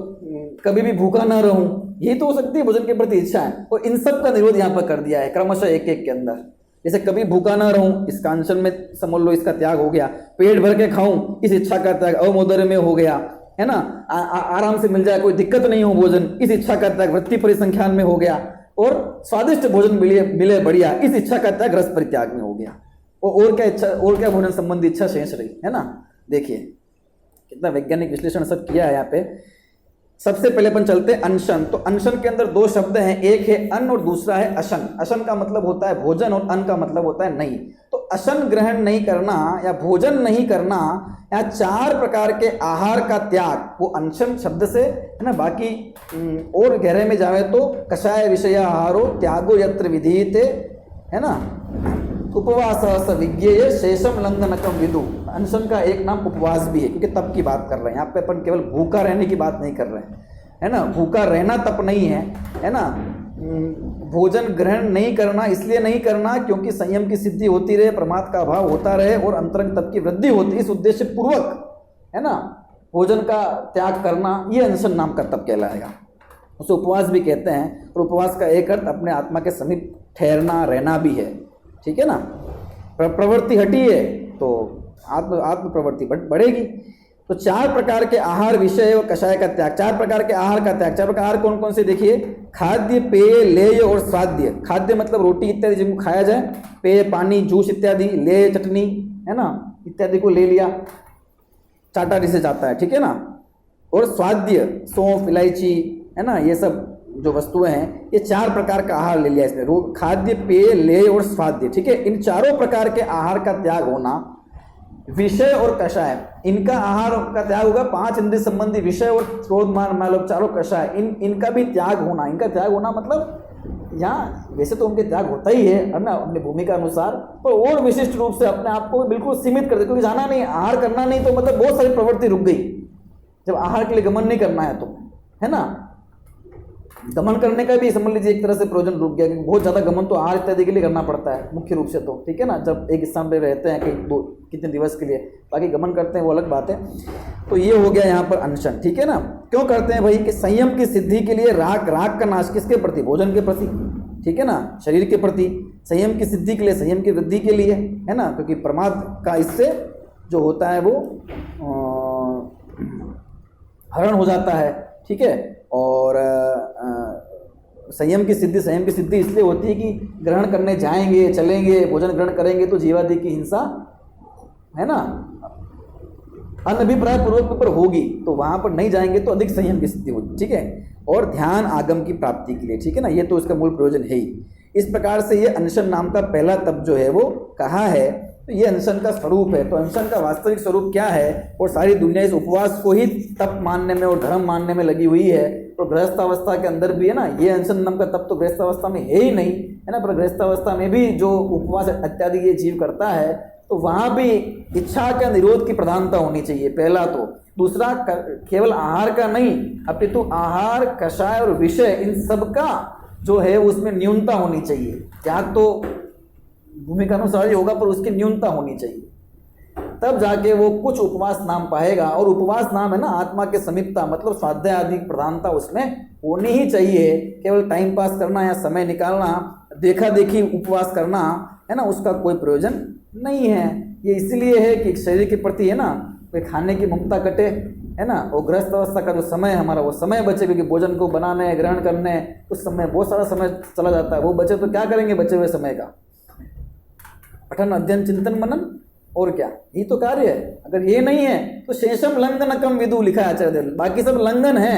कभी भी भूखा ना रहूं, यही तो हो सकती है भोजन के प्रति इच्छा है। और इन सब का निरोध यहाँ पर कर दिया है क्रमशः एक एक के अंदर। जैसे कभी भूखा ना रहूं, इस कांचन में समझ लो इसका त्याग हो गया, पेट भर के खाऊं, इस इच्छा का त्याग अमोदर में हो गया, है ना, आराम से मिल जाए, कोई दिक्कत नहीं हो भोजन, इस इच्छा का त्याग वृत्ति परिसंख्यान में हो गया, और स्वादिष्ट भोजन मिले बढ़िया, इस इच्छा का त्याग रस परित्याग में हो गया। और क्या इच्छा, और क्या भोजन संबंधी इच्छा शेष रही, है ना। देखिए कितना वैज्ञानिक विश्लेषण सब किया है यहाँ पे। सबसे पहले अपन चलते हैं अनशन। तो अनशन के अंदर 2 शब्द हैं, एक है अन्न और दूसरा है अशन। अशन का मतलब होता है भोजन और अन्न का मतलब होता है नहीं। तो अशन ग्रहण नहीं करना या भोजन नहीं करना या 4 प्रकार के आहार का त्याग, वो अनशन शब्द से है ना। बाकी और गहरे में जावे तो कषाय विषय आहारो त्यागो यत्र विधीयते, है ना, उपवास स विज्ञेय शेषम लंघनकम विदु। अनशन का एक नाम उपवास भी है, क्योंकि तप की बात कर रहे हैं यहाँ पे अपन, केवल भूखा रहने की बात नहीं कर रहे हैं, है ना। भूखा रहना तप नहीं है ना। भोजन ग्रहण नहीं करना इसलिए नहीं करना क्योंकि संयम की सिद्धि होती रहे, प्रमाद का अभाव होता रहे और अंतरंग तप की वृद्धि होती, इस उद्देश्य पूर्वक, है ना, भोजन का त्याग करना, ये अनशन नाम का तप कहलाएगा। उसे उपवास भी कहते हैं। और उपवास का एक अर्थ अपने आत्मा के समीप ठहरना, रहना भी है, ठीक है ना। प्रवृत्ति हटी है तो आत्म प्रवृत्ति बढ़ेगी। तो 4 प्रकार के आहार विषय और कषाय का त्याग, 4 प्रकार के आहार का त्याग। 4 प्रकार आहार कौन कौन से देखिए, खाद्य, पेय, लेय और स्वाद्य। खाद्य मतलब रोटी इत्यादि जिनको खाया जाए, पेय पानी, जूस इत्यादि, लेय चटनी, है ना, इत्यादि को ले लिया, चाटा जिसे जाता है, ठीक है ना। और स्वाद्य सौंफ, इलायची, है ना, ये सब जो वस्तुएं हैं, ये 4 प्रकार का आहार ले लिया इसमें, खाद्य, पेय, लेय और स्वाद्य, ठीक है। इन 4 प्रकार के आहार का त्याग होना, विषय और कषाय, इनका आहार का त्याग होगा। 5 इंद्रिय संबंधी विषय और क्रोध मान मालोक 4 कषाय, इनका भी त्याग होना। इनका त्याग होना मतलब यहाँ वैसे तो उनके त्याग होता ही है ना अपनी भूमिका अनुसार, पर और विशिष्ट रूप से अपने आप को बिल्कुल सीमित कर दे, क्योंकि जाना नहीं, आहार करना नहीं, तो मतलब बहुत सारी प्रवृत्ति रुक गई जब आहार के लिए गमन नहीं करना है तो, है ना। गमन करने का भी समझ लीजिए एक तरह से प्रयोजन रुक गया, क्योंकि बहुत ज़्यादा गमन तो आहार इत्यादि के लिए करना पड़ता है मुख्य रूप से, तो ठीक है ना। जब एक स्थान पे रहते हैं कहीं कितने दिवस के लिए, बाकी गमन करते हैं वो अलग बात है। तो ये हो गया यहाँ पर अनशन, ठीक है ना। क्यों करते हैं भाई, कि संयम की सिद्धि के लिए राग का नाश किसके प्रति, भोजन के प्रति, ठीक है ना, शरीर के प्रति। संयम की सिद्धि के लिए, संयम की वृद्धि के लिए, है ना, क्योंकि प्रमाद का इससे जो होता है वो हरण हो जाता है, ठीक है। और संयम की सिद्धि इसलिए होती है कि ग्रहण करने जाएंगे, चलेंगे, भोजन ग्रहण करेंगे तो जीवादि की हिंसा, है ना, अनभिप्राय पूर्वक पर होगी, तो वहां पर नहीं जाएंगे तो अधिक संयम की सिद्धि होगी, ठीक है। और ध्यान आगम की प्राप्ति के लिए, ठीक है ना, ये तो इसका मूल प्रयोजन है ही। इस प्रकार से ये अनशन नाम का पहला तप जो है वो कहा है, तो ये अनशन का स्वरूप है। तो अनशन का वास्तविक स्वरूप क्या है, और सारी दुनिया इस उपवास को ही तप मानने में और धर्म मानने में लगी हुई है। तो गृहस्थावस्था के अंदर भी है ना, ये अनशन नाम का तप तो गृहस्थावस्था में है ही नहीं, है ना। पर गृहस्थावस्था में भी जो उपवास इत्यादि ये जीव करता है, तो वहां भी इच्छा का निरोध की प्रधानता होनी चाहिए, पहला तो। दूसरा, केवल आहार का नहीं, अपितु आहार, कषाय और विषय, इन सब का जो है उसमें न्यूनता होनी चाहिए। त्याग तो भूमिका अनुसार ही होगा, पर उसकी न्यूनता होनी चाहिए, तब जाके वो कुछ उपवास नाम पाएगा। और उपवास नाम है ना आत्मा के समीपता, मतलब स्वाध्याय आदि प्रधानता उसमें होनी ही चाहिए। केवल टाइम पास करना या समय निकालना, देखा देखी उपवास करना, है ना, उसका कोई प्रयोजन नहीं है। ये इसलिए है कि शरीर के प्रति, है ना, कोई खाने की ममता कटे, है ना, और गृहस्थ अवस्था का जो समय हमारा वो समय बचे, क्योंकि भोजन को बनाने, ग्रहण करने, उस समय बहुत सारा समय चला जाता है। वो बचे तो क्या करेंगे बचे हुए समय का, पठन, अध्ययन, चिंतन, मनन, और क्या, यही तो कार्य है। अगर ये नहीं है तो शेषम लंघनकम विदु लिखा है आचार्य, बाकी सब लंघन है,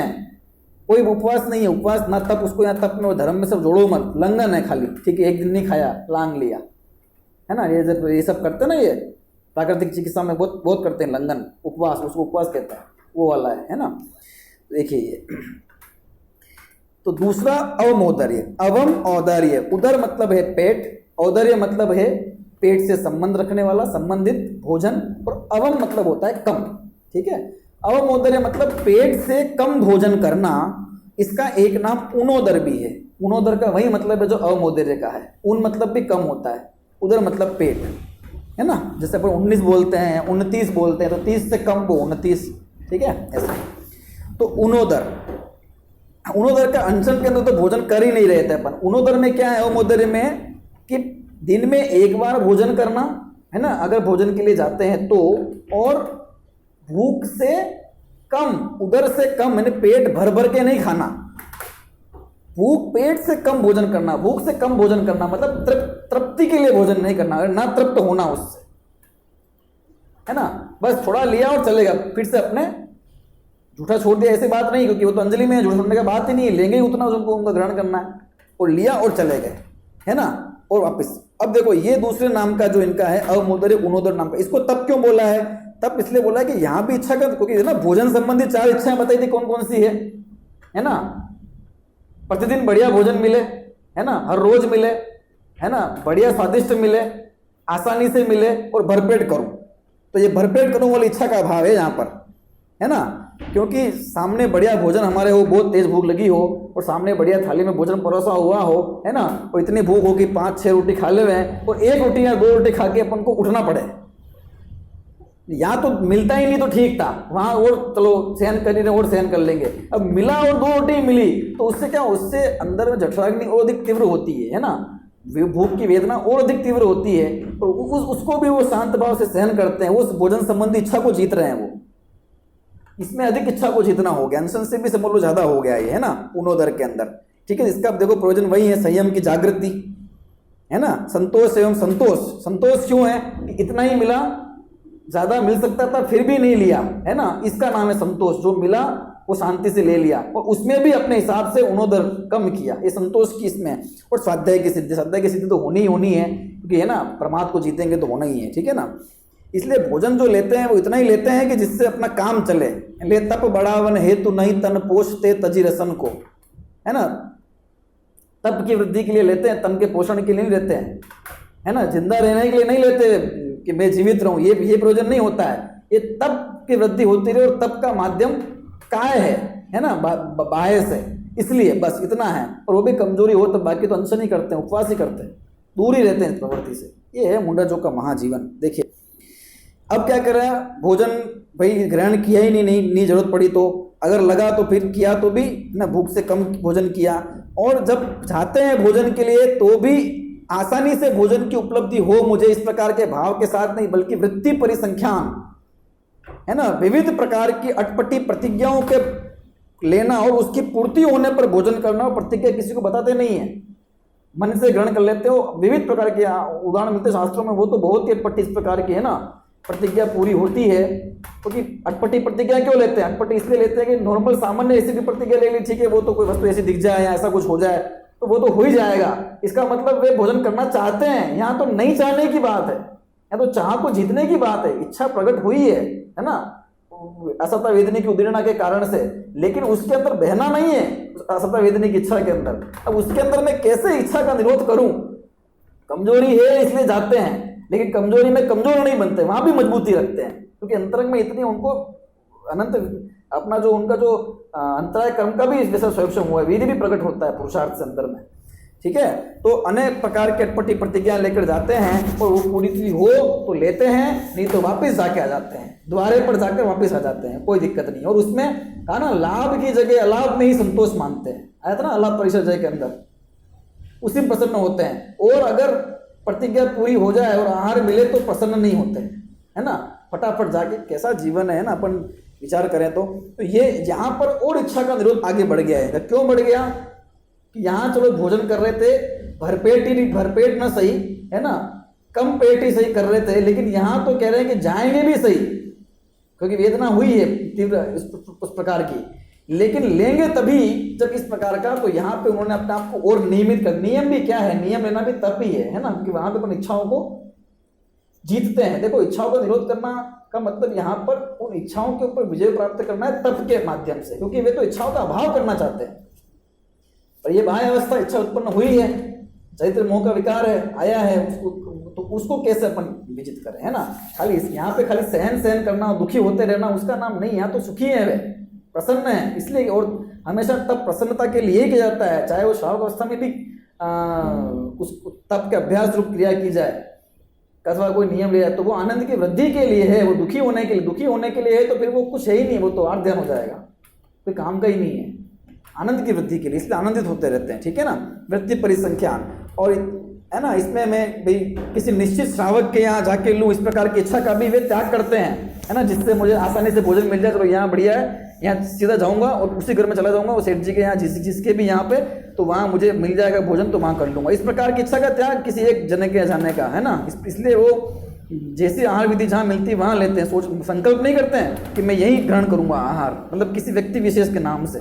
कोई उपवास नहीं है, उपवास ना तप, उसको यहाँ तप में और धर्म में सब जोड़ो मत, लंघन है खाली, ठीक है, एक दिन नहीं खाया लांग लिया, है ना, ये सब करते ना, ये प्राकृतिक चिकित्सा में बहुत बहुत करते हैं लंघन, उपवास, उसको उपवास कहता है, वो वाला है ना। देखिए ये तो दूसरा अवमोदर्य, अवम औदर्य, उदर मतलब है पेट, औदर्य मतलब है पेट से संबंध रखने वाला, संबंधित भोजन, और अवम मतलब होता है कम, ठीक है। अवमोदर्य मतलब पेट से कम भोजन करना, इसका एक नाम ऊनोदर भी है। ऊनोदर का वही मतलब है जो अवमोदर्य का है, ऊन मतलब भी कम होता है, उदर मतलब पेट, है ना। जैसे अपन 19 बोलते हैं, 29 बोलते हैं, तो 30 से कम वो 29, ठीक है, ऐसा। तो ऊनोदर, ऊनोदर का अनशन के अंदर तो भोजन कर ही नहीं रहे थे अपन। ऊनोदर में क्या है, अवमोदर्य में कि दिन में एक बार भोजन करना, है ना, अगर भोजन के लिए जाते हैं तो, और भूख से कम, उदर से कम, मैंने पेट भर भर के नहीं खाना, भूख पेट से कम भोजन करना, भूख से कम भोजन करना मतलब तृप्ति के लिए भोजन नहीं करना, ना तृप्त होना उससे, है ना, बस थोड़ा लिया और चलेगा, फिर से अपने झूठा छोड़ दिया, ऐसी बात नहीं, क्योंकि वो तो अंजलि में है, झूठा छोड़ने का बात ही नहीं है, लेंगे ही उतना उनको उनका ग्रहण करना है, और लिया और चले गए, है ना, और वापस। अब देखो ये दूसरे नाम का जो इनका है अवमोदर्य ऊनोदर नाम का, इसको तब क्यों बोला है, तब इसलिए बोला है कि यहाँ भी इच्छा कर, क्योंकि ना भोजन संबंधी 4 इच्छाएं बताई थी, कौन कौन सी है ना, प्रतिदिन बढ़िया भोजन मिले, है ना, हर रोज मिले, है ना, बढ़िया स्वादिष्ट मिले, आसानी से मिले, और भरपेट करूं, तो ये भरपेट करूं वाली इच्छा का अभाव है यहाँ पर, है ना, क्योंकि सामने बढ़िया भोजन हमारे हो, बहुत तेज भूख लगी हो, और सामने बढ़िया थाली में भोजन परोसा हुआ हो, है ना, और इतनी भूख हो कि 5-6 रोटी खा ले हैं, और 1 रोटी या 2 रोटी खा के अपन को उठना पड़े, यहाँ तो मिलता ही नहीं तो ठीक था, वहां और चलो सहन कर ही रहे और सहन कर लेंगे, अब मिला और 2 रोटी मिली, तो उससे क्या, उससे अंदर में जठराग्नि और अधिक तीव्र होती है ना, भूख की वेदना और अधिक तीव्र होती है, तो उसको भी वो शांत भाव से सहन करते हैं, वो भोजन संबंधी इच्छा को जीत रहे हैं, वो इसमें अधिक इच्छा को जीतना हो गया, अनशन से भी समझ लो ज्यादा हो गया ये, है ना, ऊनोदर के अंदर, ठीक है। इसका देखो प्रयोजन वही है, संयम की जागृति, है ना, संतोष एवं संतोष, संतोष क्यों है कि इतना ही मिला, ज्यादा मिल सकता था फिर भी नहीं लिया, है ना, इसका नाम है संतोष, जो मिला वो शांति से ले लिया, और उसमें भी अपने हिसाब से ऊनोदर कम किया, ये संतोष की इसमें। और स्वाध्याय की सिद्धि, स्वाध्याय की सिद्धि तो होनी ही होनी है, क्योंकि है ना, प्रमाद को जीतेंगे तो होना ही है, ठीक है ना। इसलिए भोजन जो लेते हैं वो इतना ही लेते हैं कि जिससे अपना काम चले, ले तप बढ़ावन हेतु नहीं तन पोषते तजी रसन को, है ना, तप की वृद्धि के लिए लेते हैं, तन के पोषण के लिए नहीं लेते हैं, है ना, जिंदा रहने के लिए नहीं लेते कि मैं जीवित रहूं, ये प्रयोजन नहीं होता है, ये तप की वृद्धि होती रहे, और तप का माध्यम काय है ना, बाह्य से, इसलिए बस इतना है। और वो भी कमजोरी हो तो बाकी तो अनशन ही करते हैं, उपवास ही करते हैं, दूर ही रहते हैं इस प्रवृत्ति से। ये है मुंडाजोग का महाजीवन। देखिए अब क्या कर रहा है, भोजन भाई ग्रहण किया ही नहीं जरूरत पड़ी तो, अगर लगा तो फिर किया तो भी ना, भूख से कम भोजन किया, और जब चाहते हैं भोजन के लिए तो भी आसानी से भोजन की उपलब्धि हो मुझे, इस प्रकार के भाव के साथ नहीं, बल्कि वृत्ति परिसंख्यान, है ना, विविध प्रकार की अटपटी प्रतिज्ञाओं के लेना और उसकी पूर्ति होने पर भोजन करना, और प्रतिज्ञा किसी को बताते नहीं है, मन से ग्रहण कर लेते हो। विविध प्रकार के उदाहरण मिलते शास्त्रों में, वो तो बहुत ही अटपटी इस प्रकार की है ना, प्रतिज्ञा पूरी होती है, क्योंकि अटपटी प्रतिज्ञा क्यों लेते हैं, अटपटी इसलिए लेते हैं कि नॉर्मल सामान्य ऐसी भी प्रतिज्ञा ले ली, ठीक है, वो तो कोई वस्तु ऐसी दिख जाए या ऐसा कुछ हो जाए तो वो तो हो ही जाएगा, इसका मतलब वे भोजन करना चाहते हैं। यहाँ तो नहीं चाहने की बात है, या तो चाह को जीतने की बात है, इच्छा प्रकट हुई है ना, असता वेदनी की उदीर्णा के कारण से, लेकिन उसके अंदर बहना नहीं है असता वेदनी की इच्छा के अंदर। अब उसके अंदर मैं कैसे इच्छा का निरोध करूं, कमजोरी है इसलिए जाते हैं, लेकिन कमजोरी में कमजोर नहीं बनते, वहां भी मजबूती रखते हैं, क्योंकि अंतरंग में इतनी उनको अनंत अपना जो उनका जो अंतराय कर्म का भी जैसा स्वयं हुआ है, वीर्य भी प्रकट होता है पुरुषार्थ से अंदर में, ठीक है। तो अनेक प्रकार के अटपटी प्रतिज्ञा लेकर जाते हैं, और वो पूरी हो तो लेते हैं, नहीं तो वापस जाके आ जाते हैं, द्वारे पर जाकर वापस आ जाते हैं, कोई दिक्कत नहीं। और उसमें कहा ना, लाभ की जगह अलाभ में ही संतोष मानते हैं, आया था ना अलाभ परिषद जय के अंदर, उसी में प्रसन्न होते हैं। और अगर प्रतिज्ञा पूरी हो जाए और आहार मिले तो प्रसन्न नहीं होते, है ना, फटाफट जाके, कैसा जीवन है ना, अपन विचार करें तो ये यहाँ पर और इच्छा का निरोध आगे बढ़ गया है। क्यों बढ़ गया कि यहाँ चलो भोजन कर रहे थे, भरपेट ना सही, है ना, कम पेट ही सही कर रहे थे, लेकिन यहाँ तो कह रहे हैं कि जाएंगे भी सही, क्योंकि वेदना हुई है तीव्र उस प्रकार की, लेकिन लेंगे तभी जब इस प्रकार का, तो यहाँ पे उन्होंने अपने आप को और नियमित कर, नियम भी क्या है, नियम लेना भी तप ही है ना, क्योंकि वहां पे अपन इच्छाओं को जीतते हैं। देखो इच्छाओं का निरोध करना का मतलब यहाँ पर उन इच्छाओं के ऊपर विजय प्राप्त करना है तप के माध्यम से, क्योंकि वे तो इच्छाओं का अभाव करना चाहते हैं। और ये बाह्य अवस्था इच्छा उत्पन्न हुई है, चैत्र मोह का विकार है, आया है, तो उसको कैसे अपन विजित करें, है ना। खाली यहाँ पे खाली सहन करना, दुखी होते रहना उसका नाम नहीं, यहाँ तो सुखी है वे, प्रसन्न है, इसलिए। और हमेशा तप प्रसन्नता के लिए किया जाता है, चाहे वो श्रावक अवस्था में भी उस तप के अभ्यास रूप क्रिया की जाए अथवा कोई नियम लिया जाए, तो वो आनंद की वृद्धि के लिए है, वो दुखी होने के लिए, दुखी होने के लिए है तो फिर वो कुछ है ही नहीं, वो तो आर्थ ध्यान हो जाएगा, कोई काम का ही नहीं है, आनंद की वृद्धि के लिए, इसलिए आनंदित होते रहते हैं, ठीक है ना। वृत्ति परिसंख्यान, और है ना, इसमें मैं भाई किसी निश्चित श्रावक के यहाँ जाके लूँ, इस प्रकार की इच्छा का भी वे त्याग करते हैं, है ना, जिससे मुझे आसानी से भोजन मिल जाए, चलो यहाँ बढ़िया है, यहाँ सीधा जाऊँगा और उसी घर में चला जाऊँगा, वो सेठ जी के यहाँ जिसके भी यहाँ पे, तो वहाँ मुझे मिल जाएगा भोजन, तो वहाँ कर लूँगा। इस प्रकार की इच्छा का त्याग किसी एक जन के जाने का, है ना, इसलिए वो जैसी आहार विधि जहाँ मिलती है वहाँ लेते हैं, सोच संकल्प नहीं करते हैं कि मैं यही ग्रहण करूँगा आहार, मतलब किसी व्यक्ति विशेष के नाम से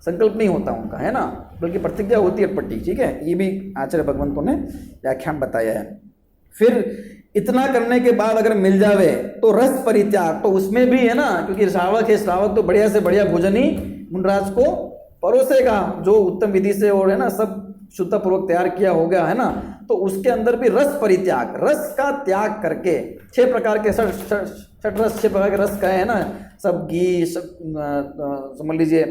संकल्प नहीं होता उनका, है ना, बल्कि प्रतिज्ञा होती है अटपटी, ठीक है। ये भी आचार्य भगवंतों ने व्याख्यान बताया है। फिर इतना करने के बाद अगर मिल जावे तो रस परित्याग, तो उसमें भी है ना, क्योंकि श्रावक है, श्रावक तो बढ़िया से बढ़िया भोजन ही मुनराज को परोसेगा, जो उत्तम विधि से और है ना सब शुद्धपूर्वक तैयार किया हो गया, है ना, तो उसके अंदर भी रस परित्याग, रस का त्याग करके 6 प्रकार के षट रस, 6 प्रकार के रस का है ना, सब घी, सब समझ लीजिए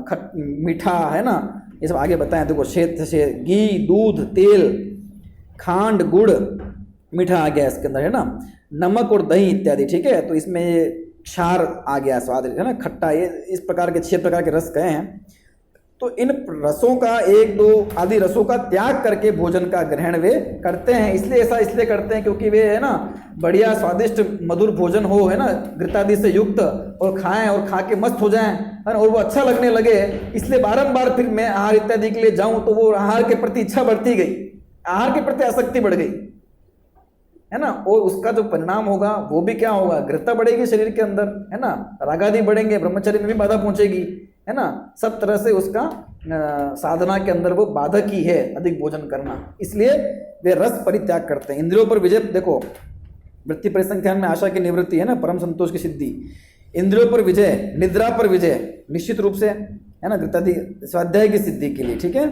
खट मीठा, है ना, ये सब आगे बताएं। देखो शेत से घी, दूध, तेल, खांड, गुड़, मीठा आ गया इसके अंदर, है ना, नमक और दही इत्यादि, ठीक है। तो इसमें ये क्षार आ गया, स्वाद, है ना, खट्टा, ये इस प्रकार के 6 प्रकार के रस कहे हैं। तो इन रसों का 1, 2 आदि रसों का त्याग करके भोजन का ग्रहण वे करते हैं। इसलिए ऐसा इसलिए करते हैं क्योंकि वे है ना बढ़िया स्वादिष्ट मधुर भोजन हो, है ना, घृतादि से युक्त, और खाएं और खा के मस्त हो जाएं, है ना, और वो अच्छा लगने लगे, इसलिए बारंबार फिर मैं आहार इत्यादि के लिए जाऊं, तो वो आहार के प्रति इच्छा बढ़ती गई, आहार के प्रति आसक्ति बढ़ गई, है ना, और उसका जो परिणाम होगा वो भी क्या होगा, घृता बढ़ेगी शरीर के अंदर, है ना, रागादि बढ़ेंगे, ब्रह्मचर्य में भी बाधा पहुंचेगी, है ना, सब तरह से उसका साधना के अंदर वो बाधक ही है अधिक भोजन करना, इसलिए वे रस परित्याग करते हैं। इंद्रियों पर विजय, देखो वृत्ति परिसंख्यान में आशा की निवृत्ति, है ना, परम संतोष की सिद्धि, इंद्रियों पर विजय, निद्रा पर विजय, निश्चित रूप से, है ना, घृतादि स्वाध्याय की सिद्धि के लिए, ठीक है।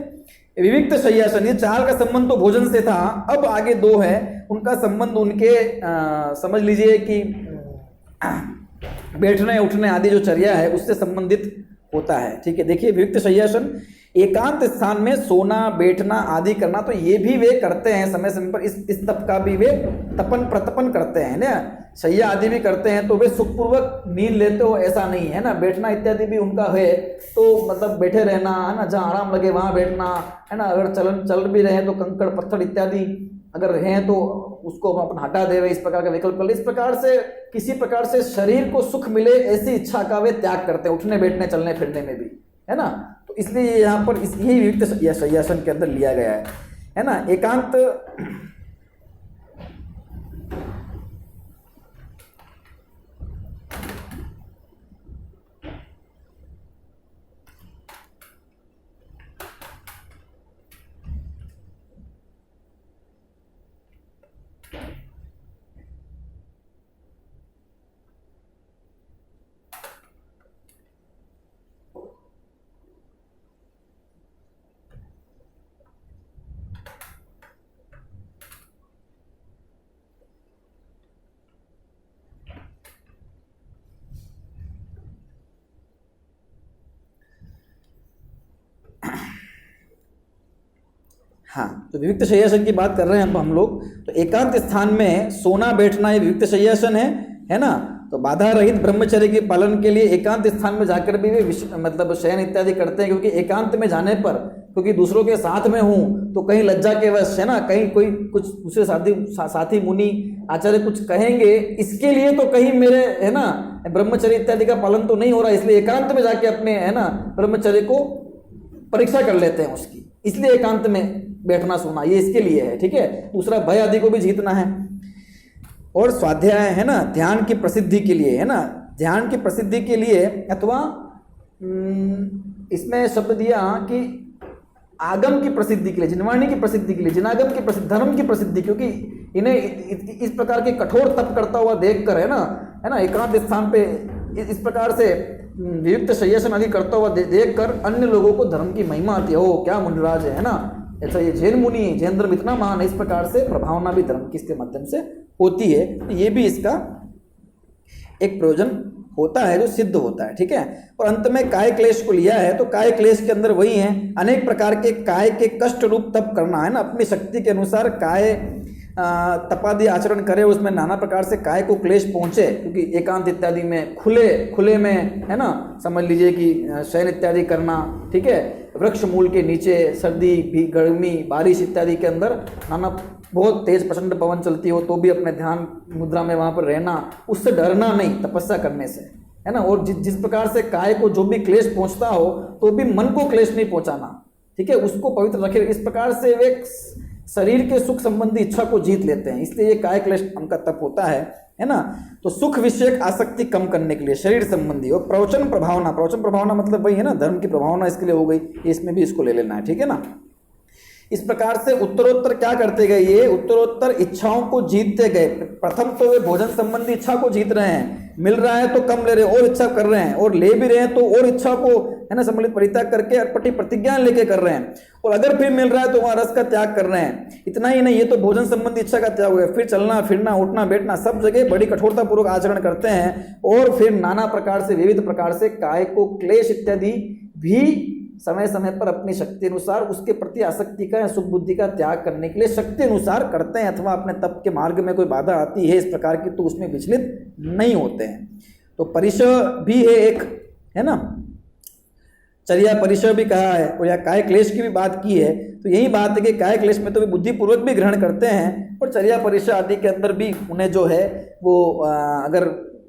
विविक्त शय्यासन, ये 4 का संबंध तो भोजन से था, अब आगे 2 है, उनका संबंध उनके समझ लीजिए कि बैठने उठने आदि जो चर्या है उससे संबंधित होता है, ठीक है। देखिए विविक्त शय्यासन, एकांत स्थान में सोना बैठना आदि करना, तो ये भी वे करते हैं समय समय पर, इस तप का भी वे तपन प्रतपन करते हैं ना, शैया आदि भी करते हैं, तो वे सुखपूर्वक नींद लेते हो ऐसा नहीं है ना, बैठना इत्यादि भी उनका है, तो मतलब बैठे रहना, है ना, जहाँ आराम लगे वहाँ बैठना, है ना, अगर चल भी रहे तो कंकड़ पत्थर इत्यादि अगर हैं तो उसको अपन हटा देवे, इस प्रकार का विकल्प कर ले, इस प्रकार से किसी प्रकार से शरीर को सुख मिले ऐसी इच्छा का वे त्याग करते हैं, उठने बैठने चलने फिरने में भी, है ना। तो इसलिए यहाँ पर यही विविक्त शय्यासन के अंदर लिया गया है ना, एकांत। हाँ, तो विविक्त शय्यासन की बात कर रहे हैं हम लोग, तो एकांत स्थान में सोना बैठना ये विविक्त शय्यासन है ना। तो बाधा रहित ब्रह्मचर्य के पालन के लिए एकांत स्थान में जाकर भी वे मतलब शयन इत्यादि करते हैं, क्योंकि एकांत में जाने पर, क्योंकि दूसरों के साथ में हूँ तो कहीं लज्जा के वश, है ना, कहीं कोई कुछ दूसरे साथी मुनि आचार्य कुछ कहेंगे, इसके लिए तो कहीं मेरे, है ना, ब्रह्मचर्य इत्यादि का पालन तो नहीं हो रहा, इसलिए एकांत में जाके अपने, है ना, ब्रह्मचर्य को परीक्षा कर लेते हैं उसकी, इसलिए एकांत में बैठना सोना ये इसके लिए है, ठीक है। दूसरा भय आदि को भी जीतना है, और स्वाध्याय, है ना, ध्यान की प्रसिद्धि के लिए, है ना, ध्यान की प्रसिद्धि के लिए, अथवा इसमें शब्द दिया कि आगम की प्रसिद्धि के लिए, जिनवाणी की प्रसिद्धि के लिए, जिनागम की प्रसिद्धि, धर्म की प्रसिद्धि, क्योंकि इन्हें इस प्रकार के कठोर तप करता हुआ देखकर है ना एकांत स्थान पे इस प्रकार से वियुक्त शय्यासन आदि करता हुआ देखकर अन्य लोगों को धर्म की महिमा आती है। ओ क्या मुनिराज है ना, ऐसा ये जैन मुनि है, जैन धर्म इतना महान है, इस प्रकार से प्रभावना भी धर्म की इसके माध्यम से होती है। तो ये भी इसका एक प्रयोजन होता है जो सिद्ध होता है, ठीक है। और अंत में काय क्लेश को लिया है, तो काय क्लेश के अंदर वही है, अनेक प्रकार के काय के कष्ट रूप तप करना है ना, अपनी शक्ति के अनुसार काय तपादि आचरण करे, उसमें नाना प्रकार से काय को क्लेश पहुंचे, क्योंकि एकांत इत्यादि में खुले में है ना, समझ लीजिए कि शयन इत्यादि करना, ठीक है, वृक्ष मूल के नीचे, सर्दी भी, गर्मी, बारिश इत्यादि के अंदर नाना बहुत तेज प्रचंड पवन चलती हो तो भी अपने ध्यान मुद्रा में वहाँ पर रहना, उससे डरना नहीं तपस्या करने से, है ना। और जिस प्रकार से काय को जो भी क्लेश पहुँचता हो तो भी मन को क्लेश नहीं पहुँचाना, ठीक है, उसको पवित्र रखे। इस प्रकार से वे शरीर के सुख संबंधी इच्छा को जीत लेते हैं, इसलिए ये काय क्लेश उनका तप होता है ना। तो सुख विषयक आसक्ति कम करने के लिए शरीर संबंधी। और प्रवचन प्रभावना मतलब वही है ना, धर्म की प्रभावना इसके लिए हो गई, इसमें भी इसको ले लेना है, ठीक है ना। इस प्रकार से उत्तरोत्तर क्या करते गए, ये उत्तरोत्तर इच्छाओं को जीतते गए। प्रथम तो वे भोजन संबंधी इच्छा को जीत रहे हैं, मिल रहा है तो कम ले रहे हैं और इच्छा कर रहे हैं, और ले भी रहे हैं तो और इच्छा को है ना सम्मिलित परित्याग करके अटपटी प्रतिज्ञा लेके कर रहे हैं, और अगर फिर मिल रहा है तो वहाँ रस का त्याग कर रहे हैं। इतना ही नहीं, ये तो भोजन संबंधी इच्छा का त्याग हो गया, फिर चलना फिरना उठना बैठना सब जगह बड़ी कठोरतापूर्वक आचरण करते हैं, और फिर नाना प्रकार से विविध प्रकार से काय को क्लेश इत्यादि भी समय समय पर अपनी शक्ति अनुसार उसके प्रति आसक्ति का या सुख बुद्धि का त्याग करने के लिए शक्ति अनुसार करते हैं, अथवा अपने तप के मार्ग में कोई बाधा आती है इस प्रकार की तो उसमें विचलित नहीं होते हैं। तो परिचय भी है एक, है ना, चर्या परिचय भी कहा है, और या काय क्लेश की भी बात की है। तो यही बात है कि काय क्लेश में तो वे बुद्धिपूर्वक भी ग्रहण करते हैं, और चर्या परिचय आदि के अंदर भी उन्हें जो है वो अगर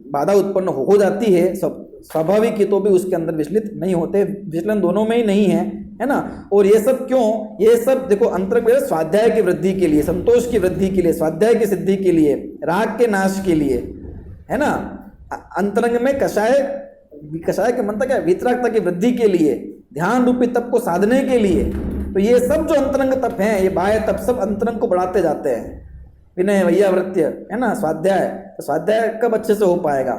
बाधा उत्पन्न हो जाती है सब स्वाभाविक ही, तो भी उसके अंदर विचलित नहीं होते। विचलन दोनों में ही नहीं है ना। और ये सब क्यों, ये सब देखो अंतरंग स्वाध्याय की वृद्धि के लिए, संतोष की वृद्धि के लिए, स्वाध्याय की सिद्धि के लिए, राग के नाश के लिए, है ना। अंतरंग में कषाय के मंत्र क्या, वितरागता की वृद्धि के लिए, ध्यान रूपी तप को साधने के लिए। तो ये सब जो अंतरंग तप हैं, ये बाह्य तप सब अंतरंग को बढ़ाते जाते हैं। विनय वैयावृत्य है ना, स्वाध्याय, तो स्वाध्याय कब अच्छे से हो पाएगा,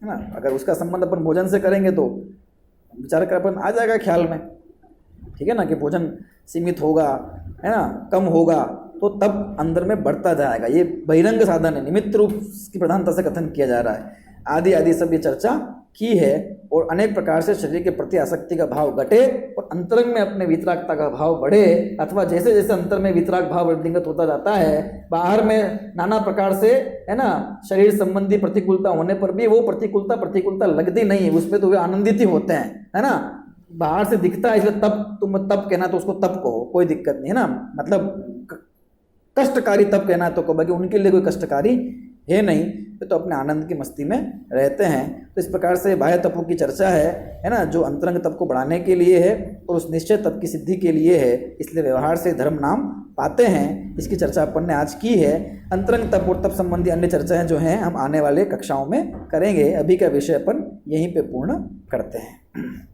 है ना। अगर उसका संबंध अपन भोजन से करेंगे तो विचार कर अपन आ जाएगा ख्याल में, ठीक है ना, कि भोजन सीमित होगा, है ना, कम होगा, तो तब अंदर में बढ़ता जाएगा। ये बहिरंग साधन है, निमित्त रूप की प्रधानता से कथन किया जा रहा है। आदि सब ये चर्चा की है, और अनेक प्रकार से शरीर के प्रति आसक्ति का भाव घटे और अंतरंग में अपने वितरागता का भाव बढ़े, अथवा जैसे जैसे अंतर में वितराग भाव वृद्धिंगत होता जाता है, बाहर में नाना प्रकार से है ना शरीर संबंधी प्रतिकूलता होने पर भी वो प्रतिकूलता लगती नहीं है, उसमें तो वे आनंदित ही होते हैं, है ना। बाहर से दिखता है इसलिए तब तुम तप कहना तो उसको तप कहो, कोई दिक्कत नहीं है ना, मतलब कष्टकारी तप कहना है तो कहो, बाकी उनके लिए कोई कष्टकारी है नहीं, तो अपने आनंद की मस्ती में रहते हैं। तो इस प्रकार से बाह्य तपों की चर्चा है ना, जो अंतरंग तप को बढ़ाने के लिए है और उस निश्चय तप की सिद्धि के लिए है, इसलिए व्यवहार से धर्म नाम पाते हैं। इसकी चर्चा अपन ने आज की है। अंतरंग तप और तप संबंधी अन्य चर्चाएं जो हैं हम आने वाले कक्षाओं में करेंगे। अभी का विषय अपन यहीं पे पूर्ण करते हैं।